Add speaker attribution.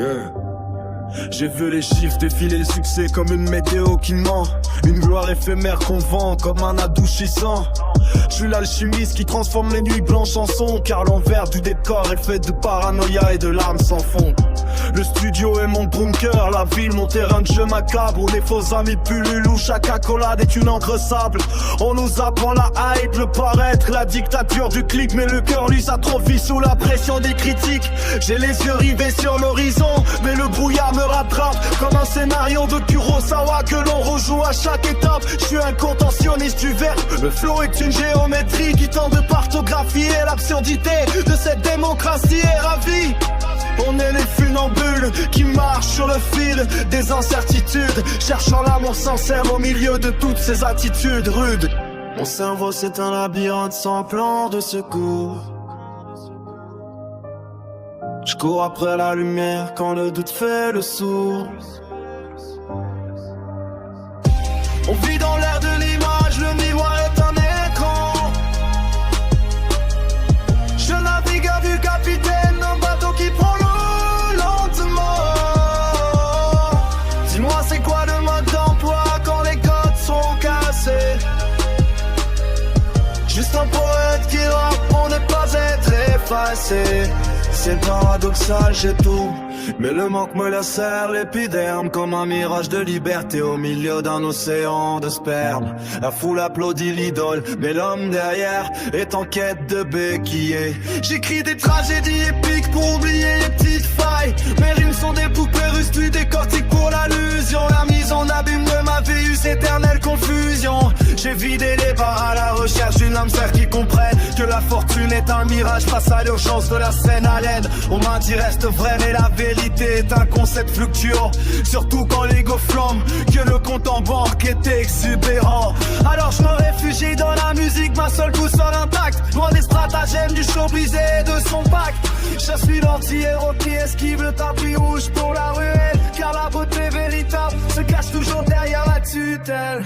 Speaker 1: Yeah. J'ai vu les chiffres défiler, le succès comme une météo qui ment. Une gloire éphémère qu'on vend comme un adoucissant. Je suis l'alchimiste qui transforme les nuits blanches en son. Car l'envers du décor est fait de paranoïa et de larmes sans fond. Le studio est mon bunker, la ville mon terrain de jeu macabre. Où les faux amis pullulent, où chaque accolade est une encre sable. On nous apprend la hype, le paraître, la dictature du clic. Mais le cœur lui s'atrophie sous la pression des critiques. J'ai les yeux rivés sur l'horizon, mais le brouillard me rattrape comme un scénario de Kurosawa que l'on rejoue à chaque étape. Je suis un contentionniste du verbe, le flow est une géométrie qui tente de cartographier l'absurdité de cette démocratie est ravie. On est les funambules qui marchent sur le fil des incertitudes, cherchant l'amour sincère au milieu de toutes ces attitudes rudes. Mon cerveau c'est un labyrinthe sans plan de secours. Je cours après la lumière quand le doute fait le sourd. On vit dans l'air de l'image, le miroir est un écran. Je navigue à vue capitaine d'un bateau qui prend l'eau lentement. Dis-moi c'est quoi le mode d'emploi quand les codes sont cassés. Juste un poète qui rappe pour ne pas être effacé. C'est paradoxal, j'ai tout, mais le manque me lacère l'épiderme comme un mirage de liberté au milieu d'un océan de sperme. La foule applaudit l'idole, mais l'homme derrière est en quête de béquillés. J'écris des tragédies épiques pour oublier les petites failles. Mes rimes sont des poupées russes, tu décortiques pour l'allusion. La mise en abîme de ma véhus, éternelle confusion. J'ai vidé les bars à la recherche d'une âme sœur qui comprenne que la fortune est un mirage face à l'urgence de la scène à l'aide. On m'a dit reste vrai mais la vérité est un concept fluctuant. Surtout quand l'ego flambe, que le compte en banque était exubérant. Alors je me réfugie dans la musique, ma seule boussole intacte. Loin des stratagèmes du show brisé et de son pacte. Je suis l'anti-héros qui esquive le tapis rouge pour la ruelle. Car la beauté véritable se cache toujours derrière la tutelle.